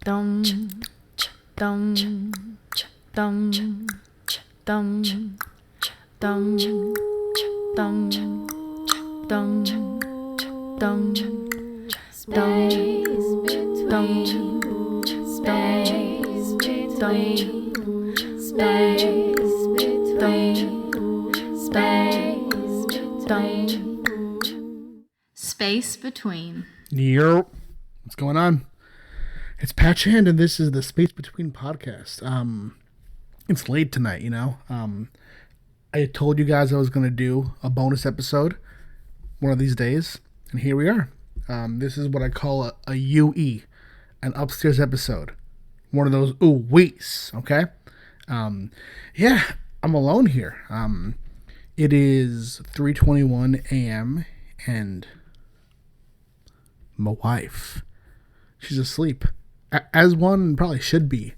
dum dum dum dum dum dum dum dum Space between, space between, space between. Space between. Yo, what's going on? It's Patch Hand, and this is the Space Between podcast. It's late tonight, you know. I told you guys I was going to do a bonus episode one of these days, and here we are. This is what I call a UE, an upstairs episode. One of those ooh-wees, okay? Yeah, I'm alone here. It is 3:21 a.m., and my wife, she's asleep, as one probably should be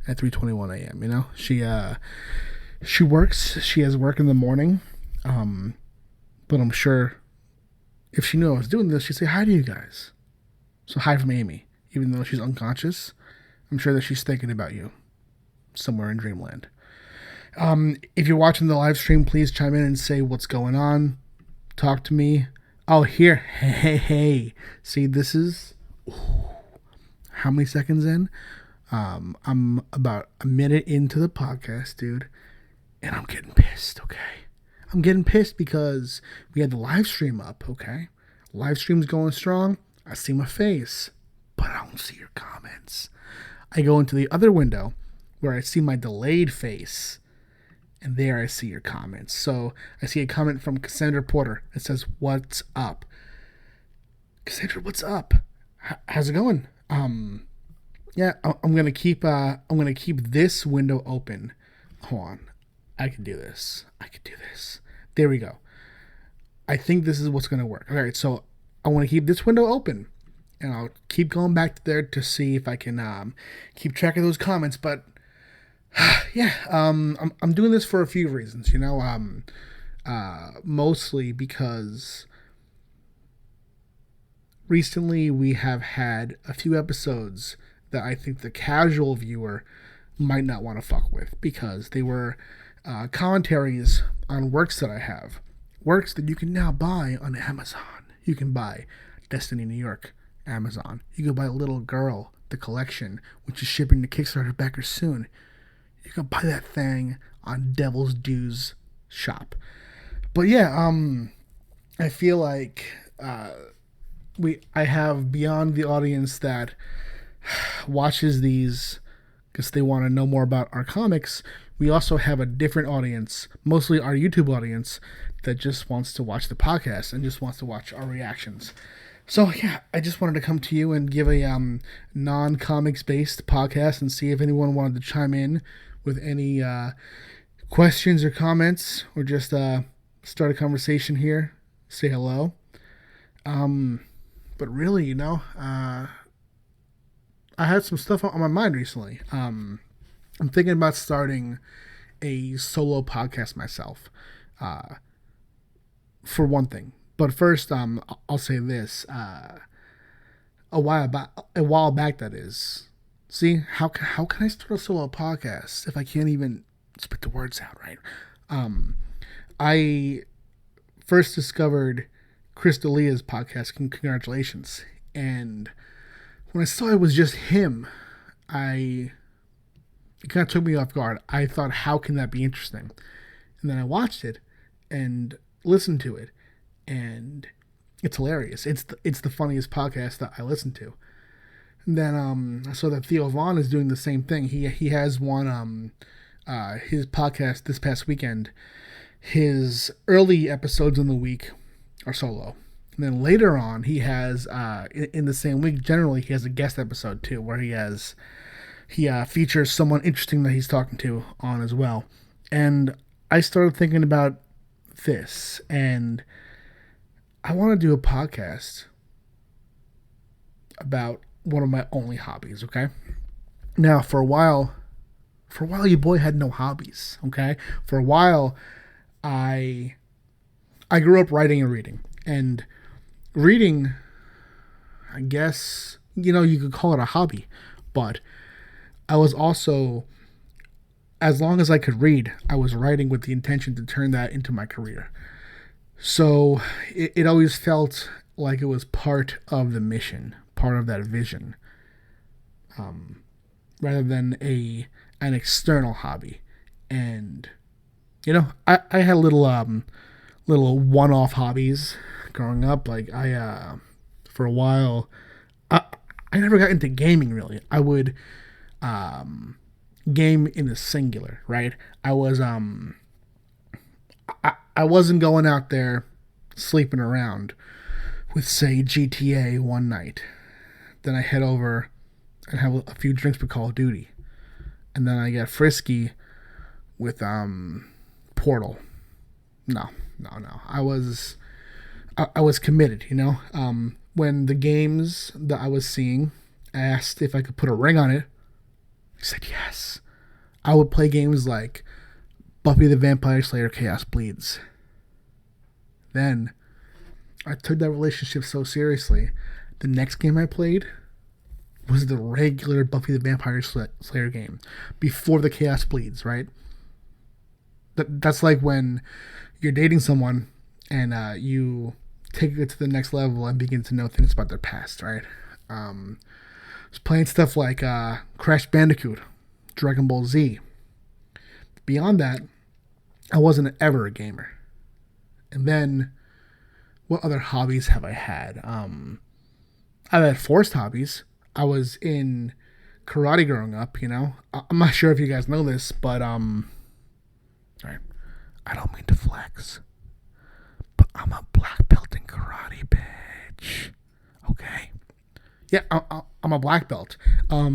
at 3:21 a.m. You know, she works. She has work in the morning, but I'm sure if she knew I was doing this, she'd say hi to you guys. So hi from Amy, even though she's unconscious. I'm sure that she's thinking about you somewhere in dreamland. If you're watching the live stream, please chime in and say what's going on. Talk to me. Oh, here. Hey. See, this is how many seconds in? I'm about a minute into the podcast, dude, and I'm getting pissed, okay? I'm getting pissed because we had the live stream up, okay? Live stream's going strong. I see my face, but I don't see your comments. I go into the other window where I see my delayed face, and there I see your comments. So I see a comment from Cassandra Porter. It says, "What's up?" Cassandra, what's up? How's it going? Yeah, I'm gonna keep this window open. Hold on, I can do this. There we go. I think this is what's gonna work. All right, so I want to keep this window open, and I'll keep going back to there to see if I can keep track of those comments. But yeah, I'm doing this for a few reasons, you know. Mostly because recently we have had a few episodes that I think the casual viewer might not want to fuck with because they were commentaries on works that I have. Works that you can now buy on Amazon. You can buy Destiny New York, Amazon. You can buy Little Girl, the collection, which is shipping to Kickstarter backers soon. You can buy that thing on Devil's Dues shop. But yeah, I feel like I have beyond the audience that watches these because they want to know more about our comics. We also have a different audience, mostly our YouTube audience, that just wants to watch the podcast and just wants to watch our reactions. So yeah, I just wanted to come to you and give a non-comics based podcast and see if anyone wanted to chime in with any questions or comments, or just start a conversation here, say hello. But really, you know, I had some stuff on my mind recently. I'm thinking about starting a solo podcast myself, for one thing. But first, I'll say this: a while back, that is. See, how can I start a solo podcast if I can't even spit the words out right? I first discovered Chris D'Elia's podcast. Congratulations! And when I saw it was just him, it kind of took me off guard. I thought, how can that be interesting? And then I watched it and listened to it, and it's hilarious. It's the funniest podcast that I listen to. And then I saw that Theo Vaughn is doing the same thing. He has one his podcast this past weekend. His early episodes in the week are solo. And then later on, he has in the same week, generally he has a guest episode too, where he features someone interesting that he's talking to on as well. And I started thinking about this, and I want to do a podcast about one of my only hobbies, okay? Now, for a while, your boy had no hobbies, okay? For a while, I grew up writing and reading. And reading, I guess, you know, you could call it a hobby. But I was also, as long as I could read, I was writing with the intention to turn that into my career. So it always felt like it was part of the mission, part of that vision, rather than an external hobby. And I had little one-off hobbies growing up. Like for a while, I never got into gaming really. I would game in the singular, right? I wasn't going out there sleeping around with, say, GTA one night. Then I head over and have a few drinks with Call of Duty. And then I get frisky with Portal. No. I was committed, when the games that I was seeing asked if I could put a ring on it, I said yes. I would play games like Buffy the Vampire Slayer Chaos Bleeds. Then I took that relationship so seriously. The next game I played was the regular Buffy the Vampire Slayer game before the Chaos Bleeds, right? That's like when you're dating someone and you take it to the next level and begin to know things about their past, right? I was playing stuff like Crash Bandicoot, Dragon Ball Z. Beyond that, I wasn't ever a gamer. And then, what other hobbies have I had? I've had forced hobbies. I was in karate growing up, I'm not sure if you guys know this, but, right, I don't mean to flex, but I'm a black belt in karate, bitch. Okay? Yeah, I'm a black belt. I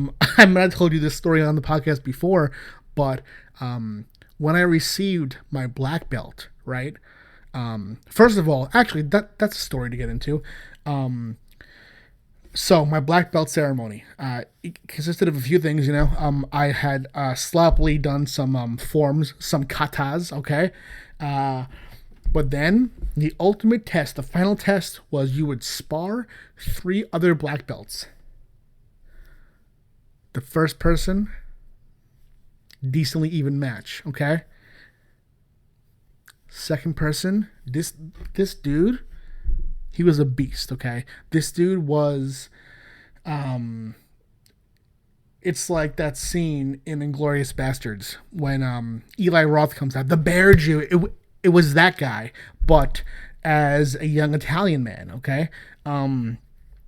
might have told you this story on the podcast before, but when I received my black belt, right? First of all, actually, that's a story to get into. So my black belt ceremony, it consisted of a few things, I had sloppily done some forms, some katas, okay? But then the ultimate test, the final test, was you would spar 3 other black belts. The first person, decently even match, okay? Second person, this dude, he was a beast, okay? This dude was, it's like that scene in Inglourious Bastards when Eli Roth comes out, the bear Jew. It was that guy, but as a young Italian man, okay?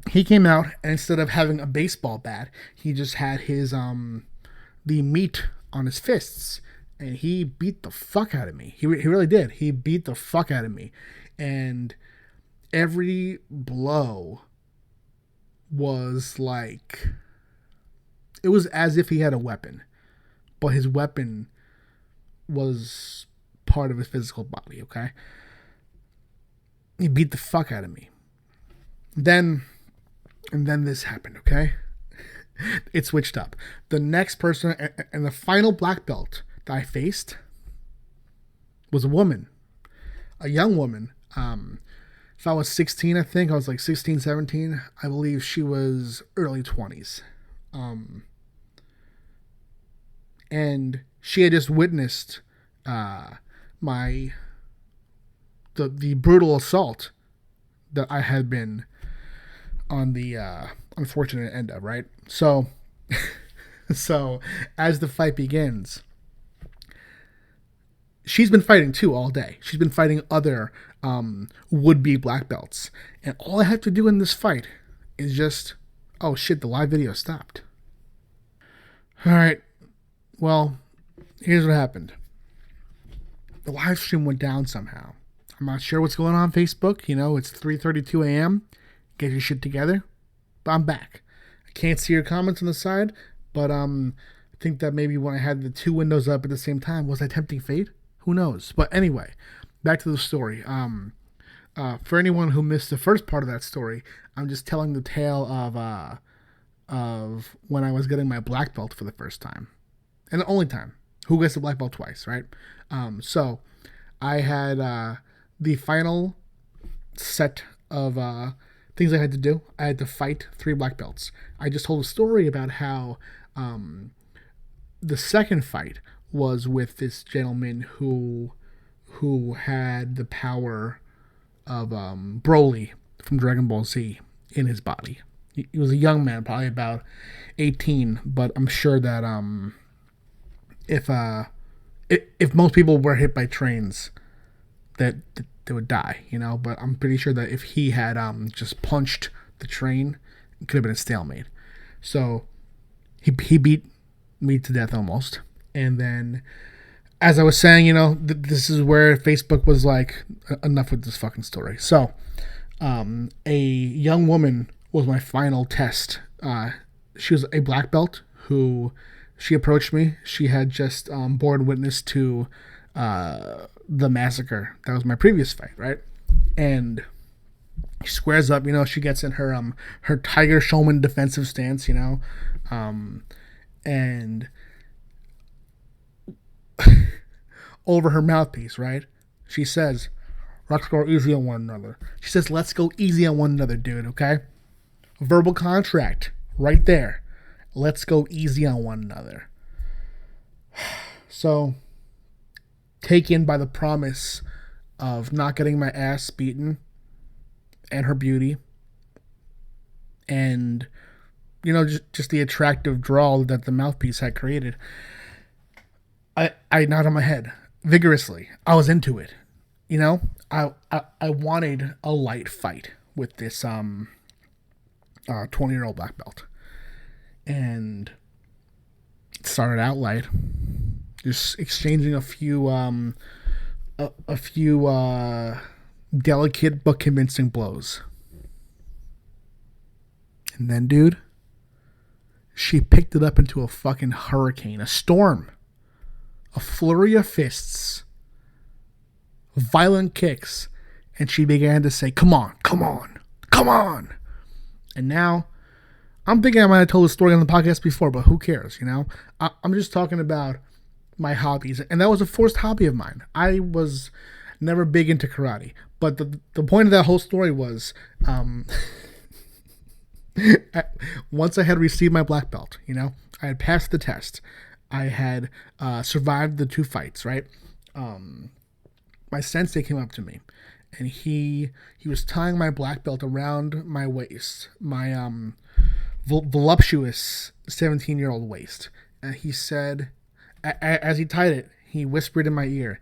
He came out, and instead of having a baseball bat, he just had his, the meat on his fists, and he beat the fuck out of me. He really did. He beat the fuck out of me. And every blow was like, it was as if he had a weapon, but his weapon was part of his physical body, okay? He beat the fuck out of me. And then this happened, okay? It switched up. The next person, and the final black belt that I faced was a woman. A young woman. If I was 16, I think, I was like 16, 17. I believe she was early 20s. And she had just witnessed the brutal assault that I had been on the unfortunate end of, right? So as the fight begins, she's been fighting too all day. She's been fighting other would-be black belts. And all I have to do in this fight is just, oh shit, the live video stopped. All right, well, here's what happened. The live stream went down somehow. I'm not sure what's going on Facebook. It's 3:32 a.m. Get your shit together. But I'm back. I can't see your comments on the side, but I think that maybe when I had the 2 windows up at the same time, was I tempting fate? Who knows? But anyway, back to the story. For anyone who missed the first part of that story, I'm just telling the tale of when I was getting my black belt for the first time. And the only time. Who gets the black belt twice, right? So I had the final set of things I had to do. I had to fight 3 black belts. I just told a story about how the second fight was with this gentleman who had the power of Broly from Dragon Ball Z in his body. He was a young man, probably about 18, but I'm sure that if most people were hit by trains, that they would die, you know. But I'm pretty sure that if he had just punched the train, it could have been a stalemate. So he beat me to death almost. And then, as I was saying, you know, this is where Facebook was like, enough with this fucking story. So a young woman was my final test. She was a black belt who, she approached me. She had just borne witness to the massacre. That was my previous fight, right? And she squares up, you know, she gets in her Tiger Showman defensive stance, you know, and over her mouthpiece, right? She says, let's go easy on one another. She says, let's go easy on one another, dude, okay? Verbal contract right there. Let's go easy on one another. So, taken by the promise of not getting my ass beaten and her beauty and, you know, just the attractive drawl that the mouthpiece had created, I nodded my head vigorously. I was into it. You know, I wanted a light fight with this 20-year-old black belt. And it started out light, just exchanging a few delicate but convincing blows. And then, dude, she picked it up into a fucking hurricane, a storm, a flurry of fists, violent kicks, and she began to say, come on, come on, come on. And now, I'm thinking I might have told the story on the podcast before, but who cares, you know? I'm just talking about my hobbies, and that was a forced hobby of mine. I was never big into karate, but the point of that whole story was, once I had received my black belt, you know, I had passed the test. I had survived the 2 fights, right? My sensei came up to me, and he was tying my black belt around my waist, my voluptuous 17-year-old waist. And he said, as he tied it, he whispered in my ear,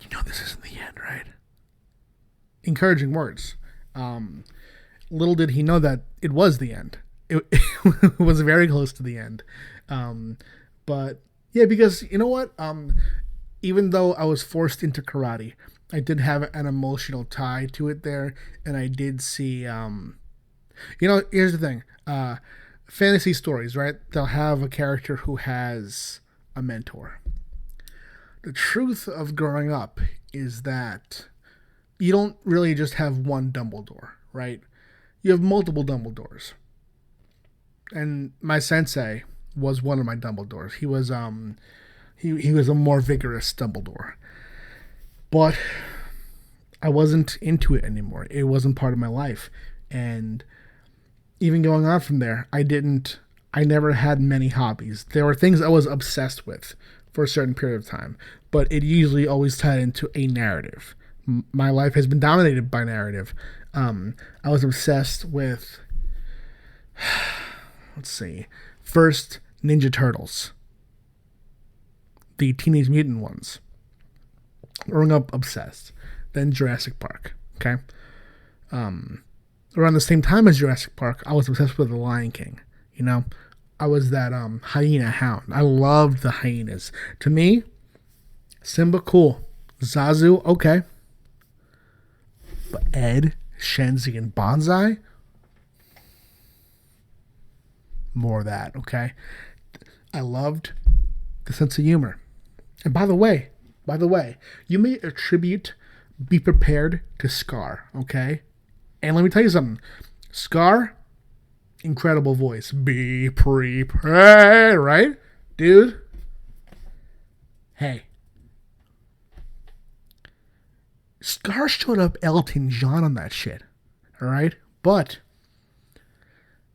you know this isn't the end, right? Encouraging words. Little did he know that it was the end. It was very close to the end. But yeah, because you know what? Even though I was forced into karate, I did have an emotional tie to it there, and I did see, you know, here's the thing. Fantasy stories, right? They'll have a character who has a mentor. The truth of growing up is that you don't really just have one Dumbledore, right? You have multiple Dumbledores. And my sensei was one of my Dumbledores. He was he was a more vigorous Dumbledore. But I wasn't into it anymore. It wasn't part of my life. And even going on from there, I never had many hobbies. There were things I was obsessed with for a certain period of time, but it usually always tied into a narrative. My life has been dominated by narrative. I was obsessed with, let's see, first Ninja Turtles, the Teenage Mutant ones. Growing up obsessed. Then Jurassic Park, okay? Around the same time as Jurassic Park, I was obsessed with The Lion King. You know, I was that hyena hound. I loved the hyenas. To me, Simba, cool. Zazu, okay. But Ed, Shenzi, and Bonsai, more of that, okay? I loved the sense of humor. And by the way, you may attribute Be Prepared to Scar, okay? And let me tell you something. Scar, incredible voice. Be prepared, right? Dude. Hey. Scar showed up Elton John on that shit. Alright? But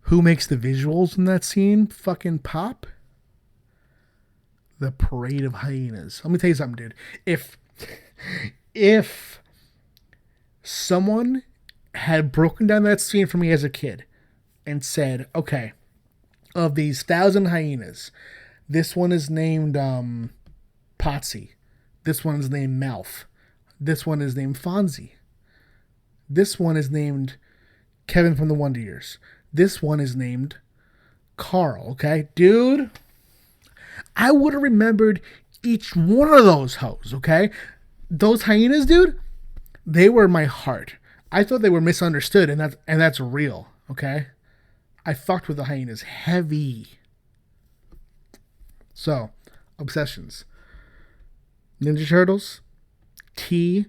who makes the visuals in that scene fucking pop? The parade of hyenas. Let me tell you something, dude. If someone had broken down that scene for me as a kid and said, okay, of these 1,000 hyenas, this one is named Potsy. This one is named Malf. This one is named Fonzie. This one is named Kevin from the Wonder Years. This one is named Carl, okay? Dude, I would have remembered each one of those hoes, okay? Those hyenas, dude, they were my heart. I thought they were misunderstood, and that's real, okay? I fucked with the hyenas heavy. So, obsessions. Ninja Turtles, T,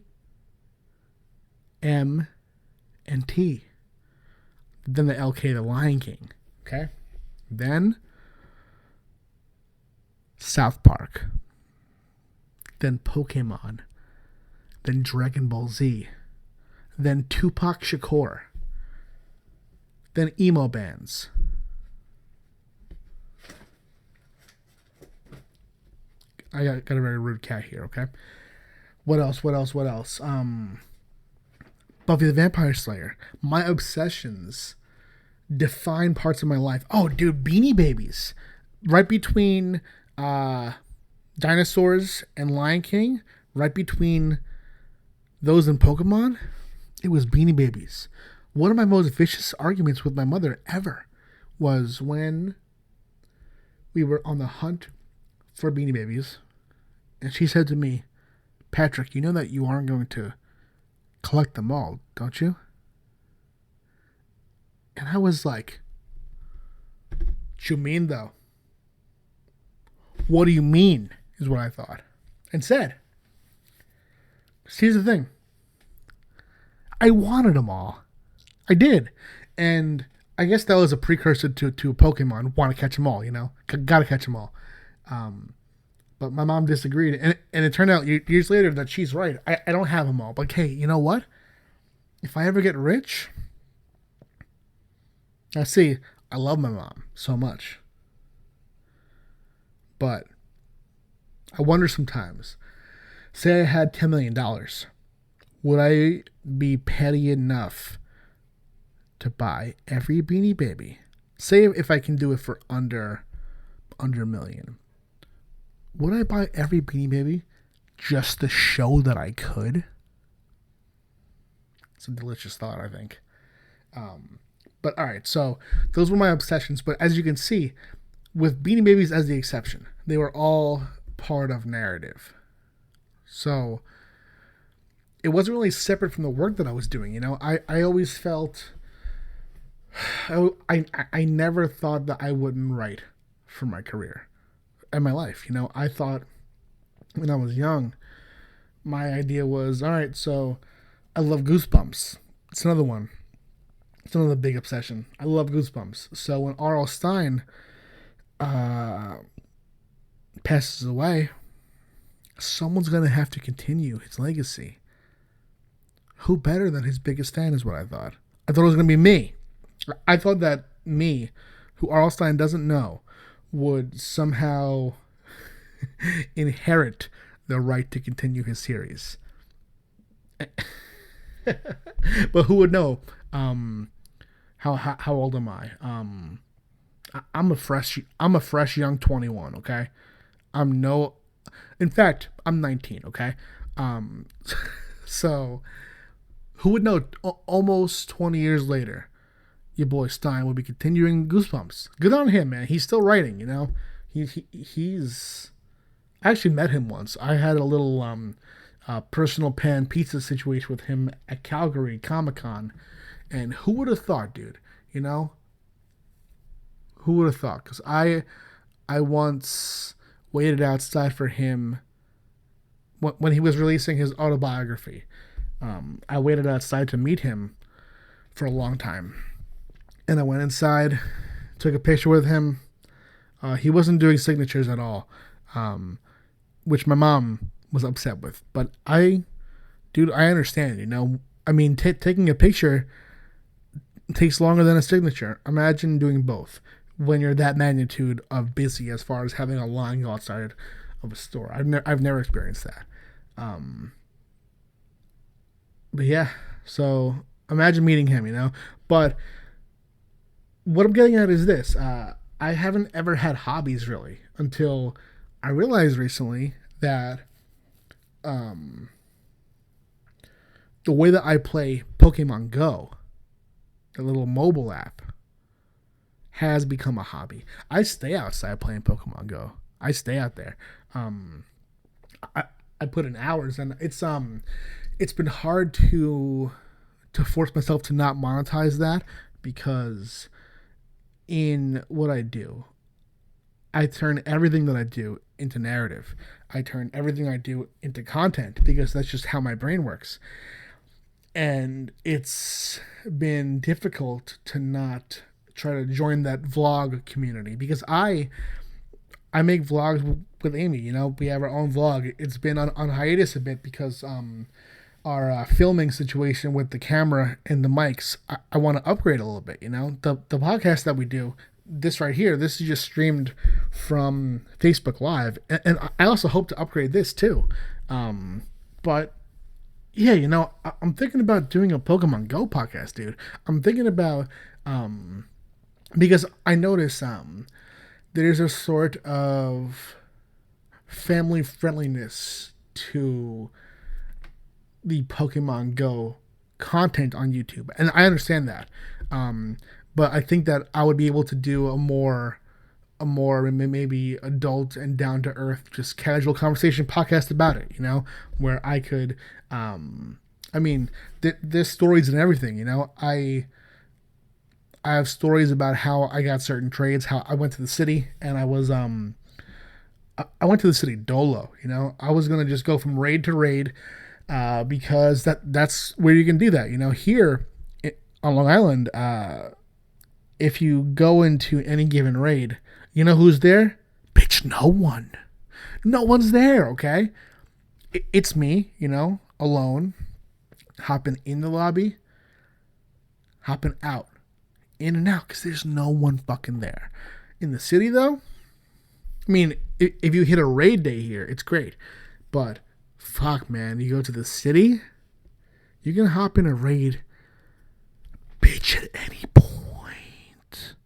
M, and T. Then the LK, the Lion King, okay? Then South Park. Then Pokemon. Then Dragon Ball Z. Then Tupac Shakur. Then emo bands. I got a very rude cat here, okay? What else? Buffy the Vampire Slayer. My obsessions define parts of my life. Oh, dude, Beanie Babies. Right between dinosaurs and Lion King, right between those and Pokemon, it was Beanie Babies. One of my most vicious arguments with my mother ever was when we were on the hunt for Beanie Babies, and she said to me, Patrick, you know that you aren't going to collect them all, don't you? And I was like, what you mean though? What do you mean, is what I thought. And said. Here's the thing. I wanted them all. I did. And I guess that was a precursor to Pokemon. Want to catch them all, you know? Gotta catch them all. But my mom disagreed. And it turned out years later that she's right. I don't have them all. But hey, you know what? If I ever get rich... Now see, I love my mom so much. But I wonder sometimes, say I had $10 million, would I be petty enough to buy every Beanie Baby? Say if I can do it for under $1 million. Would I buy every Beanie Baby just to show that I could? It's a delicious thought, I think. But all right, so those were my obsessions. But as you can see, with Beanie Babies as the exception, they were all part of narrative. So it wasn't really separate from the work that I was doing. You know, I always felt, I never thought that I wouldn't write for my career and my life. You know, I thought when I was young, my idea was, all right, so I love Goosebumps. It's another one. It's another big obsession. I love Goosebumps. So when R.L. Stine passes away, someone's going to have to continue his legacy. Who better than his biggest fan is what I thought. I thought it was going to be me. I thought that me, who R.L. Stine doesn't know, would somehow inherit the right to continue his series. But who would know? How old am I? I'm a fresh young 21. Okay, in fact, I'm 19. Okay, so who would know? Almost 20 years later, your boy Stein will be continuing Goosebumps. Good on him, man. He's still writing. You know, he's. I actually met him once. I had a little personal pan pizza situation with him at Calgary Comic-Con. And who would have thought, dude? You know? Who would have thought? Because I once waited outside for him when he was releasing his autobiography. I waited outside to meet him for a long time. And I went inside, took a picture with him. He wasn't doing signatures at all, which my mom was upset with. But I understand, you know? I mean, taking a picture takes longer than a signature. Imagine doing both when you're that magnitude of busy as far as having a line outside of a store. I've never experienced that. But yeah, so imagine meeting him, But what I'm getting at is this. I haven't ever had hobbies really until I realized recently that the way that I play Pokemon Go, the little mobile app, has become a hobby. I stay outside playing Pokemon Go. I stay out there. I put in hours, and it's been hard to force myself to not monetize that, because in what I do, I turn everything that I do into narrative. I turn everything I do into content, because that's just how my brain works. And it's been difficult to not try to join that vlog community, because I make vlogs with Amy. We have our own vlog. It's been on hiatus a bit because our filming situation with the camera and the mics, I want to upgrade a little bit. The podcast that we do, this right here, this is just streamed from Facebook Live, and I also hope to upgrade this too. But yeah, I'm thinking about doing a Pokemon Go podcast, dude. I'm thinking about because I notice there's a sort of family friendliness to the Pokemon Go content on YouTube, and I understand that. But I think that I would be able to do a more maybe adult and down to earth, just casual conversation podcast about it. Where I could, there's stories and everything. I have stories about how I got certain trades, how I went to the city, and I went to the city dolo. I was gonna just go from raid to raid, because that's where you can do that. Here on Long Island, if you go into any given raid, you know who's there? Bitch, no one. No one's there, okay? It's me, alone, hopping in the lobby, hopping out, in and out, because there's no one fucking there. In the city, though, if you hit a raid day here, it's great. But, fuck, man, you go to the city, you can hop in a raid, bitch, at any point.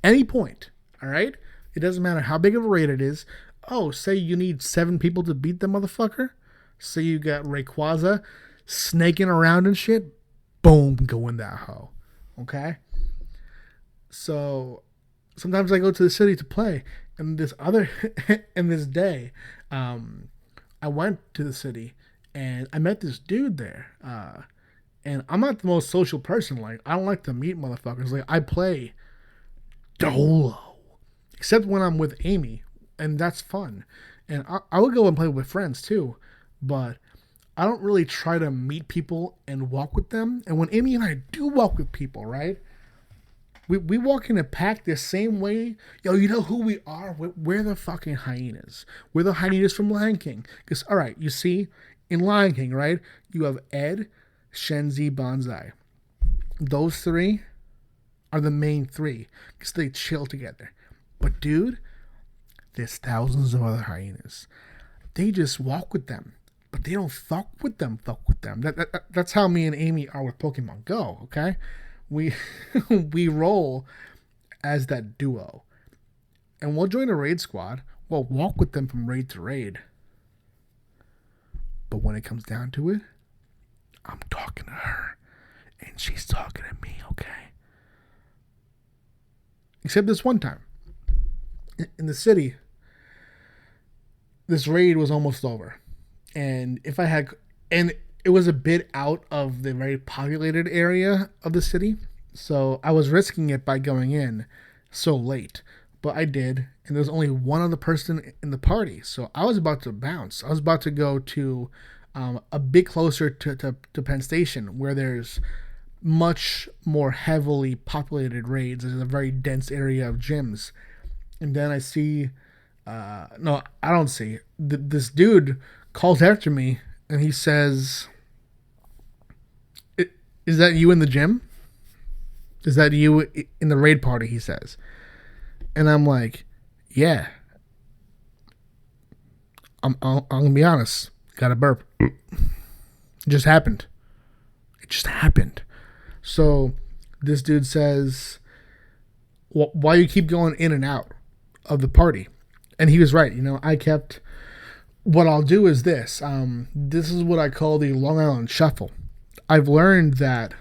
Any point, all right? It doesn't matter how big of a raid it is. Oh, say you need 7 people to beat the motherfucker. Say you got Rayquaza snaking around and shit. Boom, go in that hoe. Okay? So, sometimes I go to the city to play. And this day, I went to the city and I met this dude there. And I'm not the most social person. Like, I don't like to meet motherfuckers. Like, I play dolo. Except when I'm with Amy, and that's fun. And I would go and play with friends too, but I don't really try to meet people and walk with them. And when Amy and I do walk with people, right? We walk in a pack the same way. Yo, you know who we are? We're the fucking hyenas. We're the hyenas from Lion King. Because, all right, you see, in Lion King, right? You have Ed, Shenzi, Banzai. Those 3 are the main 3 because they chill together. But dude, there's thousands of other hyenas. They just walk with them, but they don't fuck with them. That's how me and Amy are with Pokemon Go, okay? We roll as that duo. And we'll join a raid squad. We'll walk with them from raid to raid. But when it comes down to it, I'm talking to her, and she's talking to me, okay? Except this one time. In the city, this raid was almost over. And it was a bit out of the very populated area of the city. So I was risking it by going in so late. But I did. And there was only one other person in the party. So I was about to bounce. I was about to go to a bit closer to Penn Station, where there's much more heavily populated raids. There's a very dense area of gyms. And then I see, no, I don't see. This dude calls after me, and he says, "Is that you in the gym?" Is that you in the raid party, he says. And I'm like, yeah. I'm going to be honest. Got a burp. It just happened. It just happened. So this dude says, why you keep going in and out of the party? And he was right. I kept... What I'll do is this. This is what I call the Long Island Shuffle. I've learned that...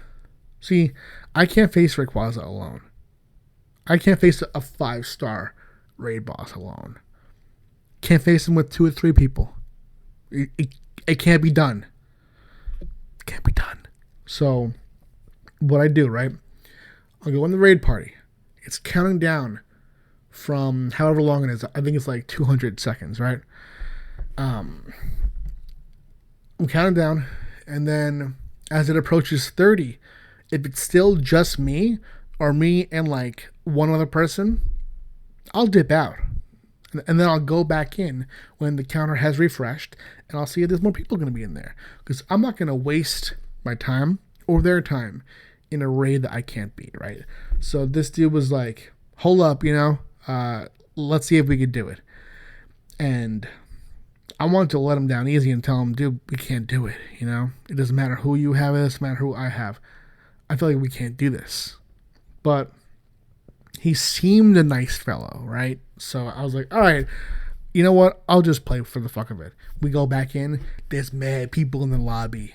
See, I can't face Rayquaza alone. I can't face a 5-star raid boss alone. Can't face him with 2 or 3 people. It can't be done. It can't be done. So, what I do, right? I'll go in the raid party. It's counting down from however long it is. I think it's like 200 seconds, right? I'm counting down, and then as it approaches 30, if it's still just me, or me and like one other person, I'll dip out. And then I'll go back in when the counter has refreshed, and I'll see if there's more people going to be in there. Because I'm not going to waste my time or their time in a raid that I can't beat, right? So this dude was like, hold up, let's see if we could do it. And I wanted to let him down easy and tell him, dude, we can't do it, It doesn't matter who you have, it doesn't matter who I have. I feel like we can't do this. But he seemed a nice fellow, right? So I was like, all right, you know what? I'll just play for the fuck of it. We go back in. There's mad people in the lobby.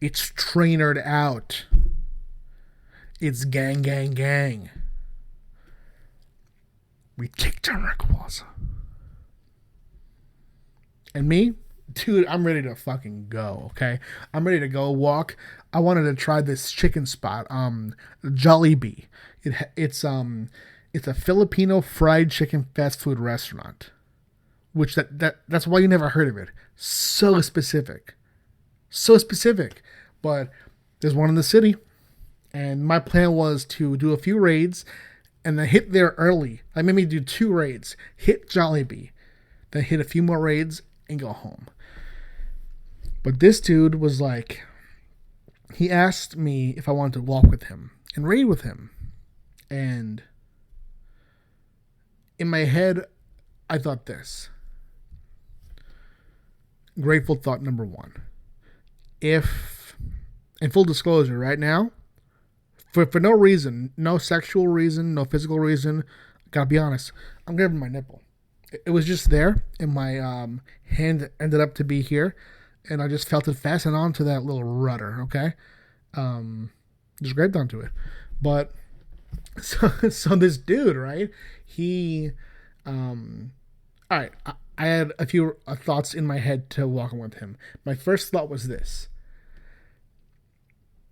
It's trainered out. It's gang, gang, gang. We kicked our Rayquaza. And me? Dude, I'm ready to fucking go, okay? I'm ready to go walk. I wanted to try this chicken spot, Jollibee. It's a Filipino fried chicken fast food restaurant. Which that's why you never heard of it. So specific. But there's one in the city, and my plan was to do a few raids and then hit there early. I maybe do 2 raids, hit Jollibee, then hit a few more raids and go home. But this dude was like, he asked me if I wanted to walk with him and raid with him. And in my head, I thought this. Grateful thought number 1. If, in full disclosure, right now, for no reason, no sexual reason, no physical reason, gotta be honest, I'm grabbing my nipple. It was just there, and my hand ended up to be here, and I just felt it fasten onto that little rudder, okay? Just grabbed onto it. But, so this dude, right, he, all right, I had a few thoughts in my head to walk with him. My first thought was this.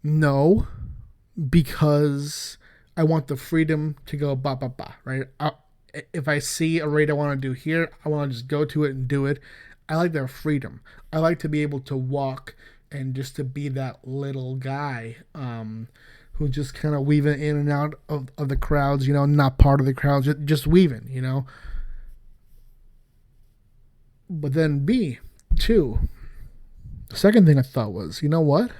No, because I want the freedom to go ba ba ba, right? If I see a raid I want to do here, I want to just go to it and do it. I like that freedom. I like to be able to walk and just to be that little guy who just kind of weaving in and out of the crowds, not part of the crowds, just weaving, But then two, the second thing I thought was, you know what?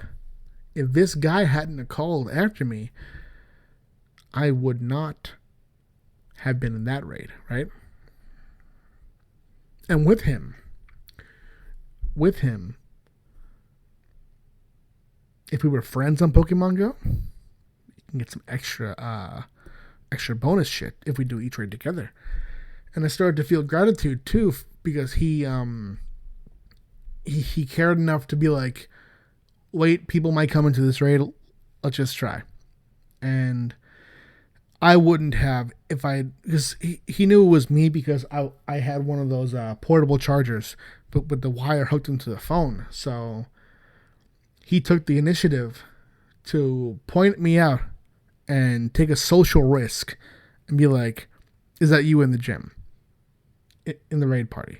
If this guy hadn't called after me, I would not have been in that raid, right? And with him, if we were friends on Pokemon Go, we can get some extra bonus shit if we do each raid together. And I started to feel gratitude too, because he cared enough to be like, wait, people might come into this raid, let's just try. And I wouldn't have because he knew it was me, because I had one of those portable chargers, but with the wire hooked into the phone. So he took the initiative to point me out and take a social risk and be like, is that you in the gym? In the raid party.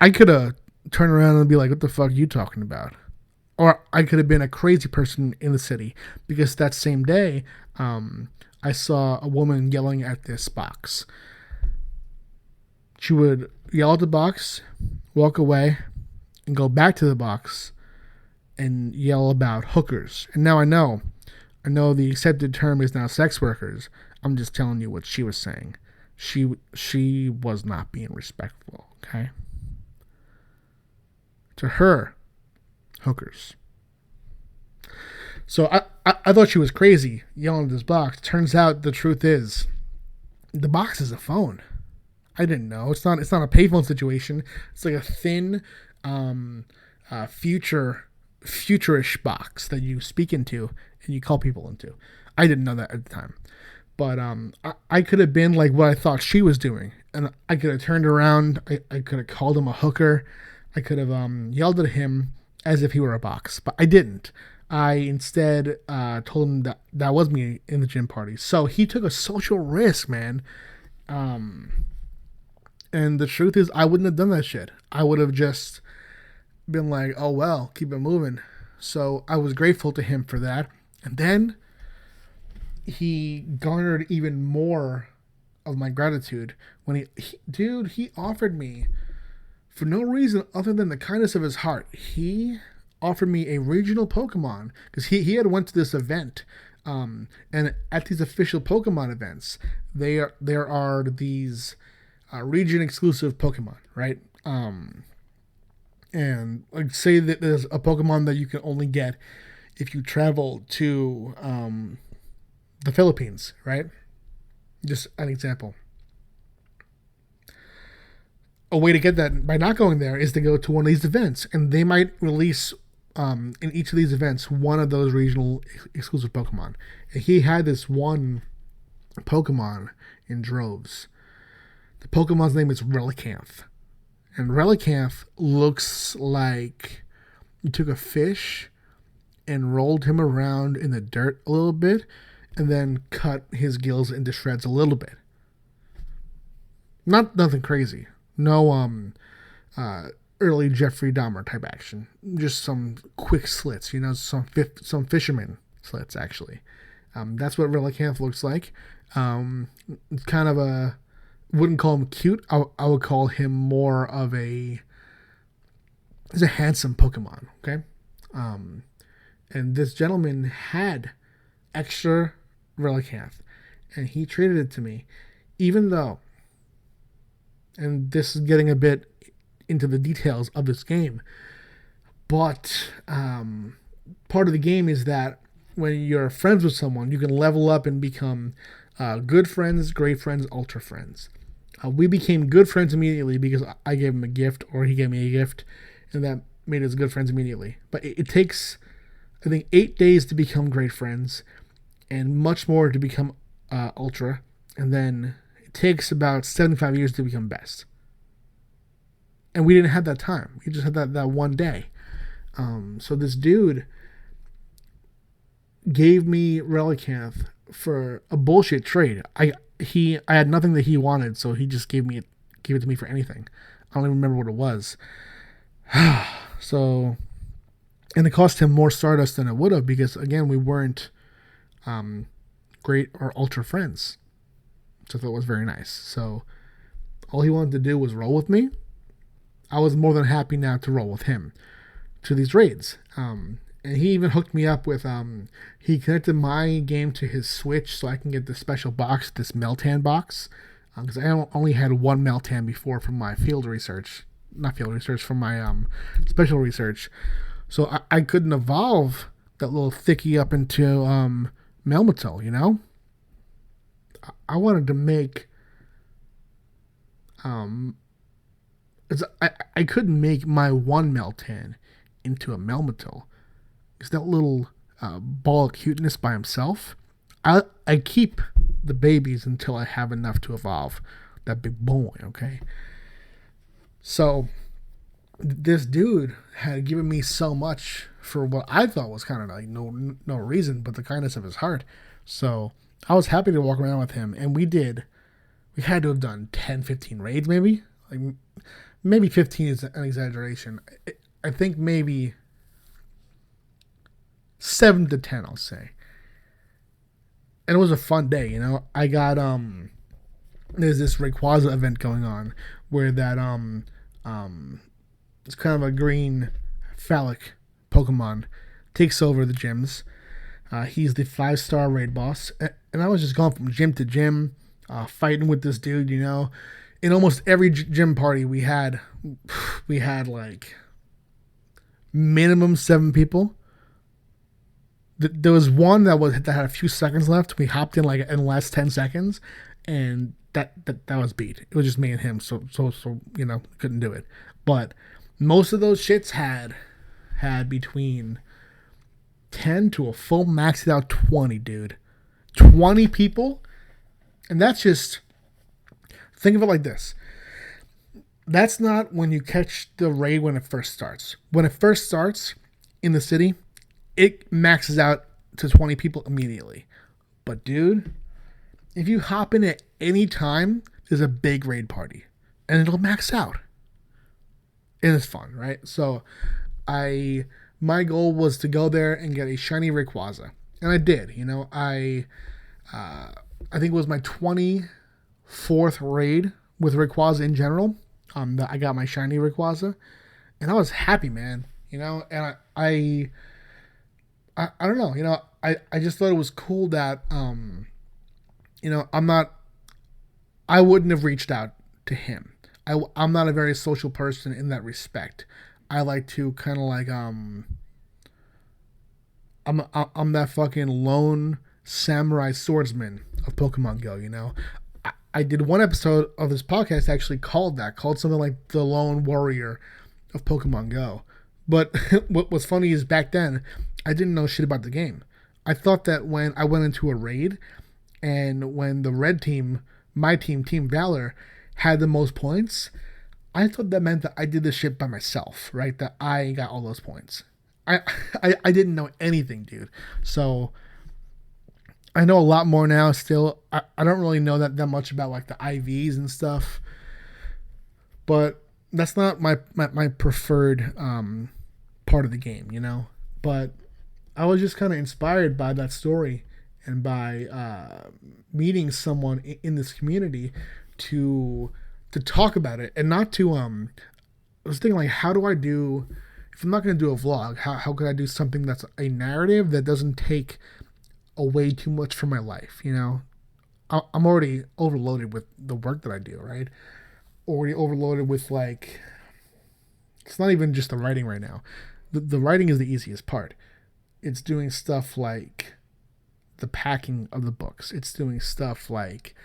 I could have turned around and be like, what the fuck are you talking about? Or I could have been a crazy person in the city, because that same day, I saw a woman yelling at this box. She would yell at the box, walk away, and go back to the box, and yell about hookers. And now I know the accepted term is now sex workers. I'm just telling you what she was saying. She was not being respectful, okay? To her, hookers. So I thought she was crazy yelling at this box. Turns out the truth is, the box is a phone. I didn't know. It's not a payphone situation. It's like a thin, futurish box that you speak into and you call people into. I didn't know that at the time. But I could have been like what I thought she was doing. And I could have turned around. I could have called him a hooker. I could have yelled at him as if he were a box. But I didn't. I instead told him that was me in the gym party. So he took a social risk, man. And the truth is, I wouldn't have done that shit. I would have just been like, oh, well, keep it moving. So I was grateful to him for that. And then he garnered even more of my gratitude when he offered me, for no reason other than the kindness of his heart, he offered me a regional Pokemon, because he had went to this event, and at these official Pokemon events, there are these region exclusive Pokemon, right? And like say that there's a Pokemon that you can only get if you travel to the Philippines, right? Just an example. A way to get that by not going there is to go to one of these events, and they might release in each of these events one of those regional exclusive Pokemon. And he had this one Pokemon in droves. The Pokemon's name is Relicanth. And Relicanth looks like you took a fish and rolled him around in the dirt a little bit and then cut his gills into shreds a little bit. Nothing crazy. No early Jeffrey Dahmer type action. Just some quick slits, some fisherman slits actually. That's what Relicanth looks like. It's kind of wouldn't call him cute. I would call him more of he's a handsome Pokemon, okay? And this gentleman had extra Relicanth, and he traded it to me, even though, and this is getting a bit into the details of this game, but part of the game is that when you're friends with someone, you can level up and become good friends, great friends, ultra friends. We became good friends immediately because I gave him a gift, or he gave me a gift, and that made us good friends immediately. But it takes, I think, 8 days to become great friends, and much more to become ultra, and then it takes about 75 years to become best. And we didn't have that time. We just had that one day. So this dude gave me Relicanth for a bullshit trade. I had nothing that he wanted, so he just gave it to me for anything. I don't even remember what it was. So, and it cost him more Stardust than it would have, because again, we weren't great or ultra friends. So I thought it was very nice. So all he wanted to do was roll with me. I was more than happy now to roll with him to these raids. And he even hooked me up with, he connected my game to his Switch so I can get this special box, this Meltan box. Because I only had one Meltan before from my from my special research. So I couldn't evolve that little thickie up into Melmetal, I wanted to make, I couldn't make my one Meltan into a Melmetal. Because that little ball of cuteness by himself, I keep the babies until I have enough to evolve that big boy, okay? So this dude had given me so much for what I thought was kind of like no reason but the kindness of his heart. So I was happy to walk around with him, and we had to have done 10, 15 raids maybe. Like maybe 15 is an exaggeration. I think maybe 7 to 10, I'll say. And it was a fun day, I got there's this Rayquaza event going on where that it's kind of a green phallic Pokemon, takes over the gyms. He's the 5-star raid boss. And I was just going from gym to gym, fighting with this dude, you know. In almost every gym party we had like minimum 7 people. There was one that had a few seconds left. We hopped in like in the last 10 seconds, and that was beat. It was just me and him, so you know, couldn't do it. But most of those shits had between 10 to a full maxed out 20, dude. 20 people, and that's just, think of it like this. That's not when you catch the raid when it first starts. When it first starts in the city, it maxes out to 20 people immediately. But dude, if you hop in at any time, there's a big raid party, and it'll max out. And it's fun, right? So my goal was to go there and get a shiny Rayquaza, and I did. You know, I think it was my 24th raid with Rayquaza in general. That I got my shiny Rayquaza, and I was happy, man. You know, and I don't know. You know, I just thought it was cool that you know, I wouldn't have reached out to him. I'm not a very social person in that respect. I like to kind of like I'm that fucking lone samurai swordsman of Pokemon Go, you know. I did one episode of this podcast actually called something like the Lone Warrior of Pokemon Go. But what was funny is back then I didn't know shit about the game. I thought that when I went into a raid and when the red team, my team, Team Valor, had the most points, I thought that meant that I did this shit by myself, right? That I got all those points. I didn't know anything, dude. So I know a lot more now still. I don't really know that much about like the IVs and stuff. But that's not my preferred part of the game, you know? But I was just kind of inspired by that story and by meeting someone in this community to talk about it, and not to I was thinking like, how do I do, if I'm not going to do a vlog, how could I do something that's a narrative that doesn't take away too much from my life, you know? I'm already overloaded with the work that I do, right? Already overloaded with, like, it's not even just the writing right now. The writing is the easiest part. It's doing stuff like the packing of the books. It's doing stuff like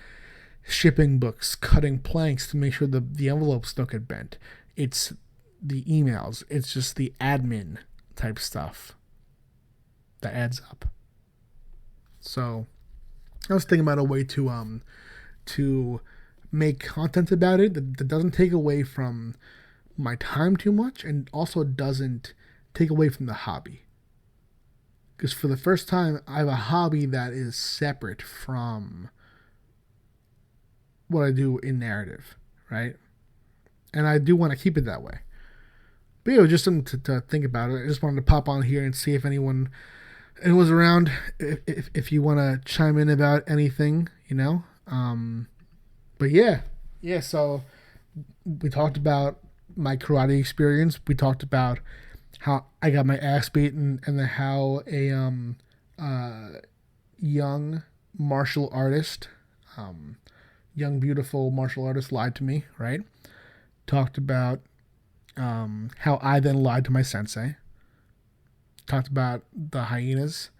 shipping books, cutting planks to make sure the envelopes don't get bent. It's the emails. It's just the admin type stuff that adds up. So I was thinking about a way to make content about it that doesn't take away from my time too much, and also doesn't take away from the hobby. Because for the first time, I have a hobby that is separate from what I do in narrative, right? And I do want to keep it that way. But yeah, just something to think about it. I just wanted to pop on here and see if anyone was around, if you want to chime in about anything, you know. But yeah. So we talked about my karate experience. We talked about how I got my ass beaten, and then how a young martial artist, young beautiful martial artist lied to me, right? Talked about how I then lied to my sensei. Talked about the hyenas,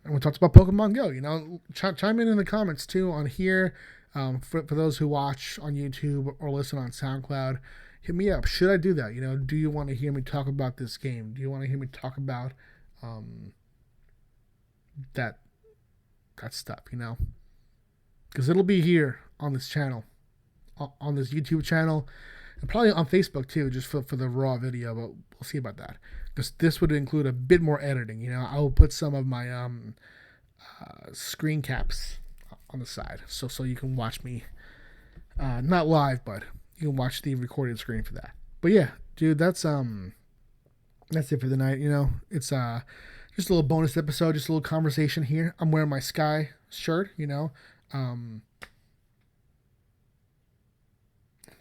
and we talked about Pokemon Go. You know, chime in the comments too on here. For those who watch on YouTube or listen on SoundCloud, hit me up. Should I do that? You know, do you want to hear me talk about this game? Do you want to hear me talk about that stuff? You know, because it'll be here on this channel, on this YouTube channel, and probably on Facebook too, just for the raw video. But we'll see about that. This would include a bit more editing. You know, I will put some of my screen caps on the side, so you can watch me, not live, but you can watch the recorded screen for that. But yeah, dude, that's it for the night. You know, it's just a little bonus episode, just a little conversation here. I'm wearing my Sky shirt. You know, I'm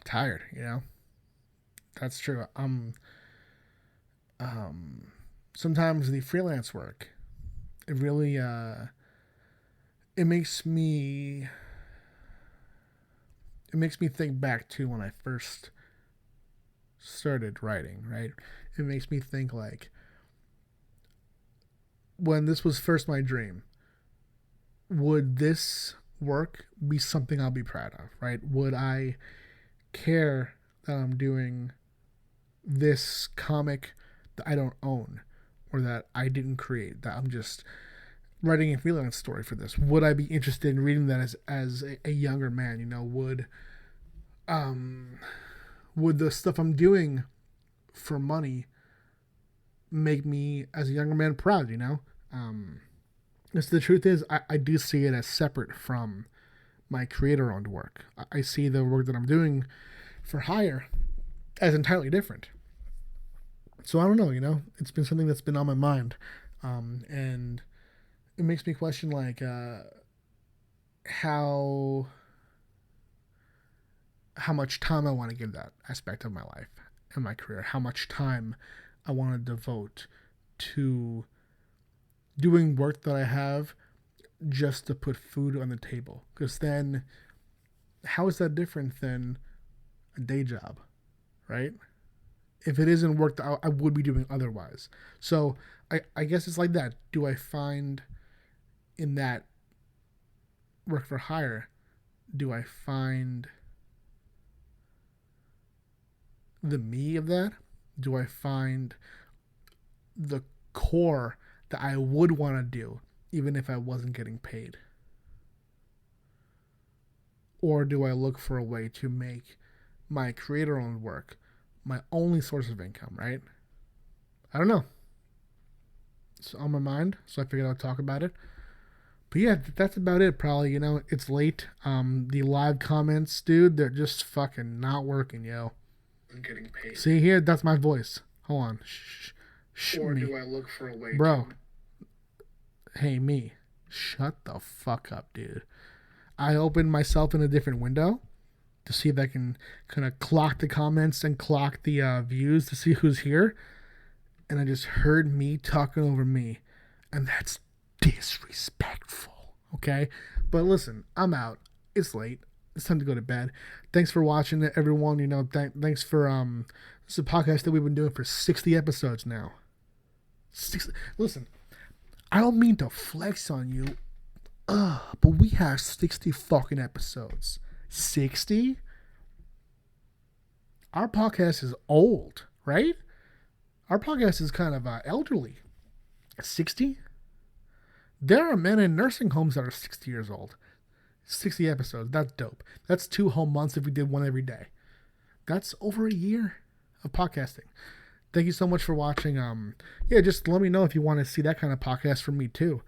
tired. You know, that's true. sometimes the freelance work, it really it makes me think back to when I first started writing, right? It makes me think like when this was first my dream, would this work be something I'll be proud of, right? Would I care that I'm doing this comic that I don't own or that I didn't create, that I'm just writing a freelance story for this? Would I be interested in reading that as a younger man? You know, would the stuff I'm doing for money make me as a younger man proud, you know? Because the truth is, I do see it as separate from my creator-owned work. I see the work that I'm doing for hire as entirely different. So I don't know, you know? It's been something that's been on my mind. And it makes me question, like, how much time I want to give that aspect of my life and my career. How much time I want to devote to doing work that I have just to put food on the table. Because then, how is that different than a day job, right? If it isn't work that I would be doing otherwise. So I guess it's like that. Do I find in that work for hire, do I find the me of that? Do I find the core that I would want to do even if I wasn't getting paid? Or do I look for a way to make my creator-owned work my only source of income, right? I don't know. It's on my mind, so I figured I'd talk about it. But yeah, that's about it, probably. You know, it's late. The live comments, dude, they're just fucking not working, yo. I'm getting paid. See here, that's my voice. Hold on. Shh, Or me. do I look for a way Bro. Hey, me. Shut the fuck up, dude. I opened myself in a different window to see if I can kind of clock the comments and clock the views to see who's here. And I just heard me talking over me. And that's disrespectful. Okay? But listen, I'm out. It's late. It's time to go to bed. Thanks for watching it, everyone. You know, thanks for this is a podcast that we've been doing for 60 episodes now. Listen, I don't mean to flex on you, but we have 60 fucking episodes. 60? Our podcast is old, right? Our podcast is kind of elderly. 60? There are men in nursing homes that are 60 years old. 60 episodes. That's dope. That's 2 whole months if we did one every day. That's over a year of podcasting. Thank you so much for watching. Yeah, just let me know if you want to see that kind of podcast from me too.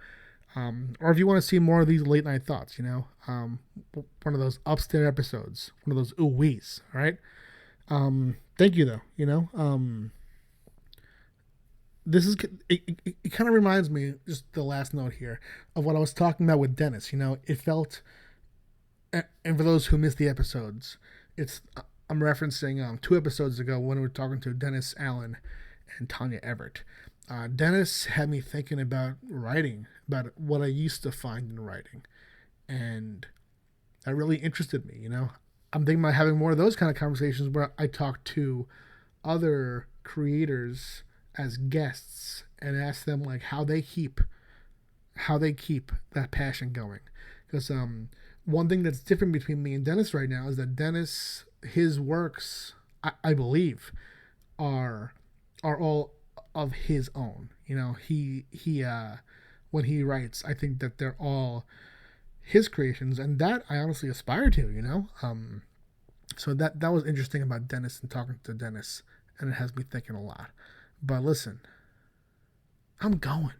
Or if you want to see more of these late night thoughts, you know, one of those upstairs episodes, one of those ooh-wees, all right? Thank you though, you know, this is, it kind of reminds me, just the last note here, of what I was talking about with Dennis. You know, it felt, and for those who missed the episodes, I'm referencing 2 episodes ago when we were talking to Dennis Allen and Tanya Everett. Dennis had me thinking about writing, about what I used to find in writing, and that really interested me, you know. I'm thinking about having more of those kind of conversations where I talk to other creators as guests and ask them like how they keep that passion going. Because one thing that's different between me and Dennis right now is that Dennis, his works, I believe, are all of his own. You know, he when he writes, I think that they're all his creations, and that I honestly aspire to, you know. So that was interesting about Dennis and talking to Dennis, and it has me thinking a lot. But listen, I'm going.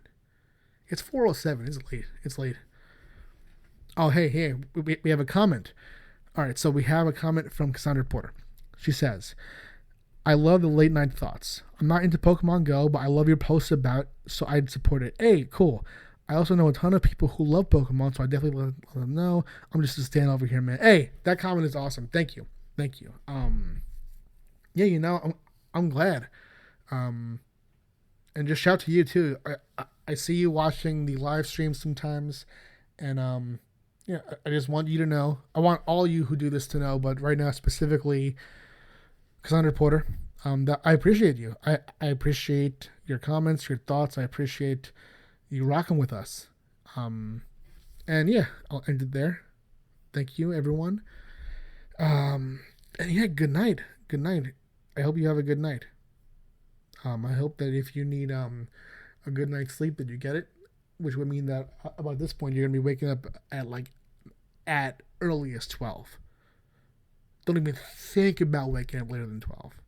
It's 4:07. It's late. Oh, hey, we have a comment. All right, so we have a comment from Cassandra Porter. She says, I love the late night thoughts. I'm not into Pokemon Go, but I love your posts about, so I'd support it. Hey, cool. I also know a ton of people who love Pokemon, so I definitely let them know. I'm just a stand over here, man. Hey, that comment is awesome. Thank you. Yeah, you know, I'm glad. And And just shout to you too. I see you watching the live stream sometimes, and yeah, I just want you to know. I want all you who do this to know, but right now specifically, Cassandra Porter, that I appreciate you. I appreciate your comments, your thoughts. I appreciate you rocking with us. And yeah, I'll end it there. Thank you, everyone. And yeah, good night. Good night. I hope you have a good night. I hope that if you need a good night's sleep, that you get it, which would mean that about this point you're gonna be waking up at earliest 12. Don't even think about waking up later than 12.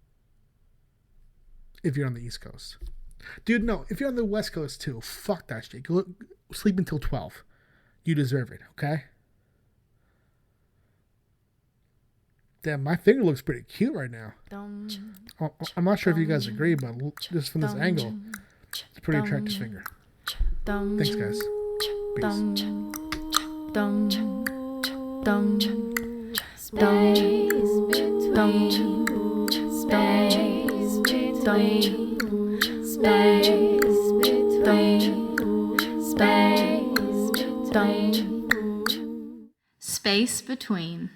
If you're on the East Coast, dude, no. If you're on the West Coast too, fuck that shit. Go sleep until 12. You deserve it, okay? Damn, my finger looks pretty cute right now. I'm not sure if you guys agree, but just from this angle, it's a pretty attractive finger. Thanks, guys. Peace. Space between.